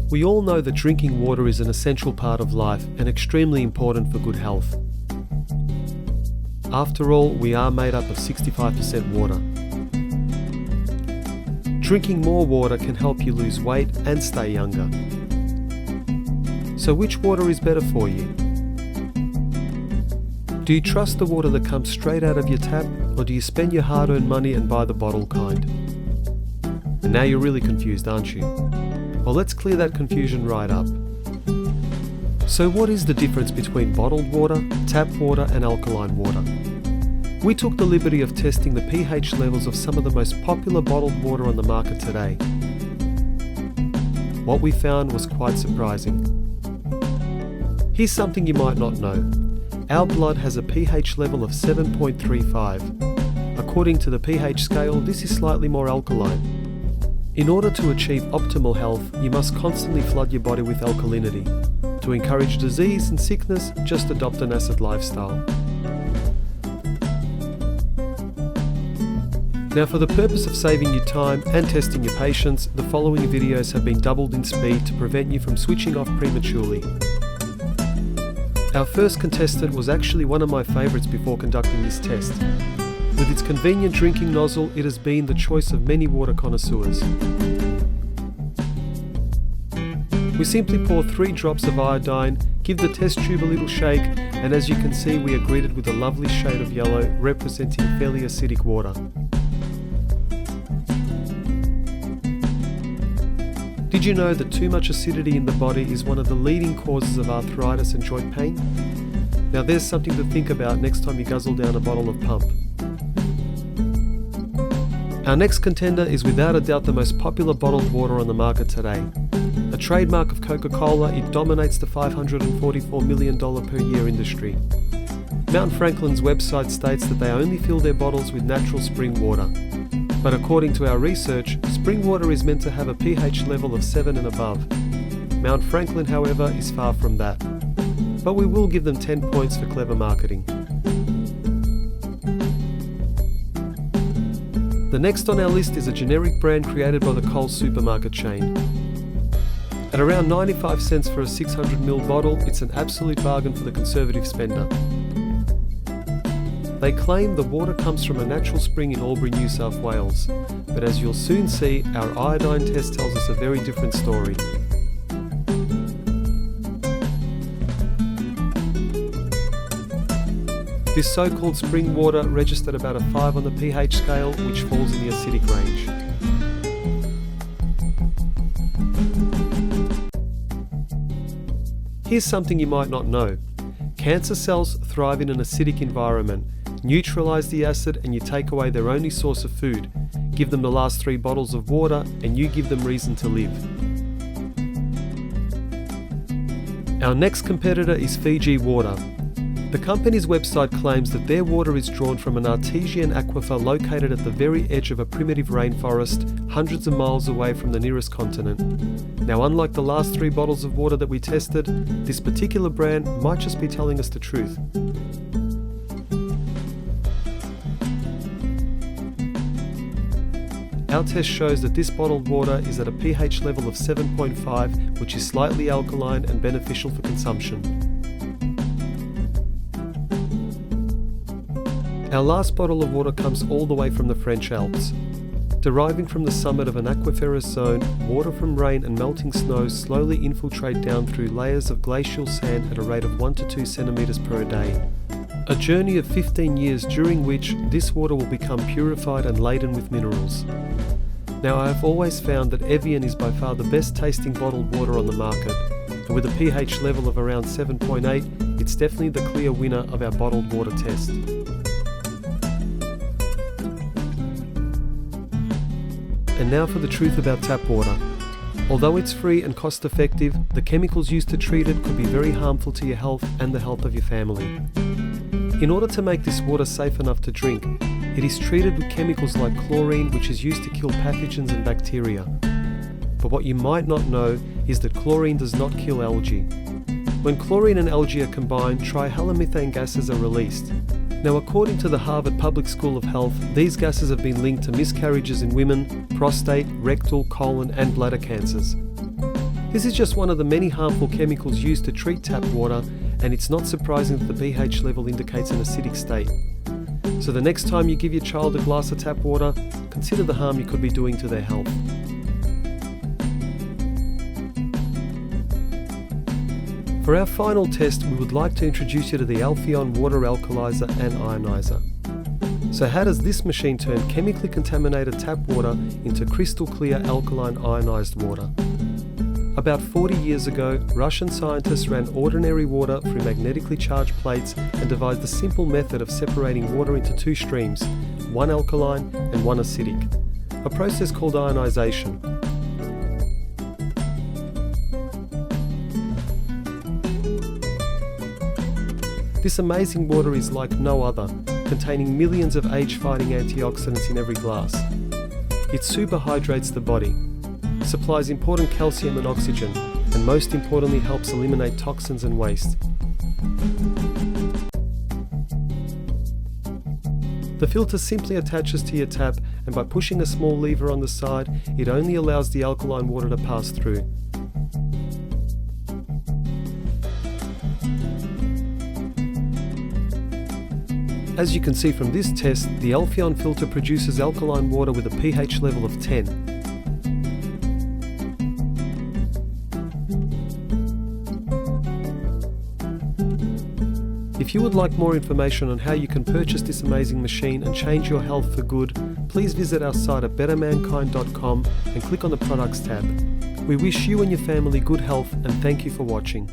We all know that drinking water is an essential part of life and extremely important for good health. After all, we are made up of 65% water. Drinking more water can help you lose weight and stay younger. So which water is better for you? Do you trust the water that comes straight out of your tap, or do you spend your hard-earned money and buy the bottle kind? And now you're really confused, aren't you? Well, let's clear that confusion right up. So what is the difference between bottled water, tap water and alkaline water? We took the liberty of testing the pH levels of some of the most popular bottled water on the market today. What we found was quite surprising. Here's something you might not know. Our blood has a pH level of 7.35. According to the pH scale, this is slightly more alkaline. In order to achieve optimal health, you must constantly flood your body with alkalinity. To encourage disease and sickness, just adopt an acid lifestyle. Now, for the purpose of saving you time and testing your patience, the following videos have been doubled in speed to prevent you from switching off prematurely. Our first contestant was actually one of my favourites before conducting this test. With its convenient drinking nozzle, it has been the choice of many water connoisseurs. We simply pour 3 drops of iodine, give the test tube a little shake, and as you can see, we are greeted with a lovely shade of yellow representing fairly acidic water. Did you know that too much acidity in the body is one of the leading causes of arthritis and joint pain? Now there's something to think about next time you guzzle down a bottle of pump. Our next contender is without a doubt the most popular bottled water on the market today. A trademark of Coca-Cola, it dominates the $544 million per year industry. Mount Franklin's website states that they only fill their bottles with natural spring water. But according to our research, spring water is meant to have a pH level of 7 and above. Mount Franklin, however, is far from that. But we will give them 10 points for clever marketing. The next on our list is a generic brand created by the Coles supermarket chain. At around 95 cents for a 600ml bottle, it's an absolute bargain for the conservative spender. They claim the water comes from a natural spring in Albury, New South Wales, but as you'll soon see, our iodine test tells us a very different story. This so-called spring water registered about a 5 on the pH scale, which falls in the acidic range. Here's something you might not know. Cancer cells thrive in an acidic environment. Neutralize the acid and you take away their only source of food. Give them the last 3 bottles of water and you give them reason to live. Our next competitor is Fiji water. The company's website claims that their water is drawn from an artesian aquifer located at the very edge of a primitive rainforest, hundreds of miles away from the nearest continent. Now, unlike the last 3 bottles of water that we tested, this particular brand might just be telling us the truth. Our test shows that this bottled water is at a pH level of 7.5, which is slightly alkaline and beneficial for consumption. Our last bottle of water comes all the way from the French Alps. Deriving from the summit of an aquiferous zone, water from rain and melting snow slowly infiltrate down through layers of glacial sand at a rate of 1 to 2 centimeters per day. A journey of 15 years during which this water will become purified and laden with minerals. Now, I have always found that Evian is by far the best tasting bottled water on the market, and with a pH level of around 7.8, it's definitely the clear winner of our bottled water test. And now for the truth about tap water. Although it's free and cost effective, the chemicals used to treat it could be very harmful to your health and the health of your family. In order to make this water safe enough to drink, it is treated with chemicals like chlorine, which is used to kill pathogens and bacteria. But what you might not know is that chlorine does not kill algae. When chlorine and algae are combined, trihalomethane gases are released. Now, according to the Harvard Public School of Health, these gases have been linked to miscarriages in women, prostate, rectal, colon and bladder cancers. This is just one of the many harmful chemicals used to treat tap water, and it's not surprising that the pH level indicates an acidic state. So the next time you give your child a glass of tap water, consider the harm you could be doing to their health. For our final test, we would like to introduce you to the Alphion water alkalizer and ionizer. So how does this machine turn chemically contaminated tap water into crystal clear alkaline ionized water? About 40 years ago, Russian scientists ran ordinary water through magnetically charged plates and devised a simple method of separating water into two streams, one alkaline and one acidic, a process called ionization. This amazing water is like no other, containing millions of age-fighting antioxidants in every glass. It superhydrates the body, supplies important calcium and oxygen, and most importantly helps eliminate toxins and waste. The filter simply attaches to your tap, and by pushing a small lever on the side, it only allows the alkaline water to pass through. As you can see from this test, the Alphion filter produces alkaline water with a pH level of 10. If you would like more information on how you can purchase this amazing machine and change your health for good, please visit our site at bettermankind.com and click on the Products tab. We wish you and your family good health and thank you for watching.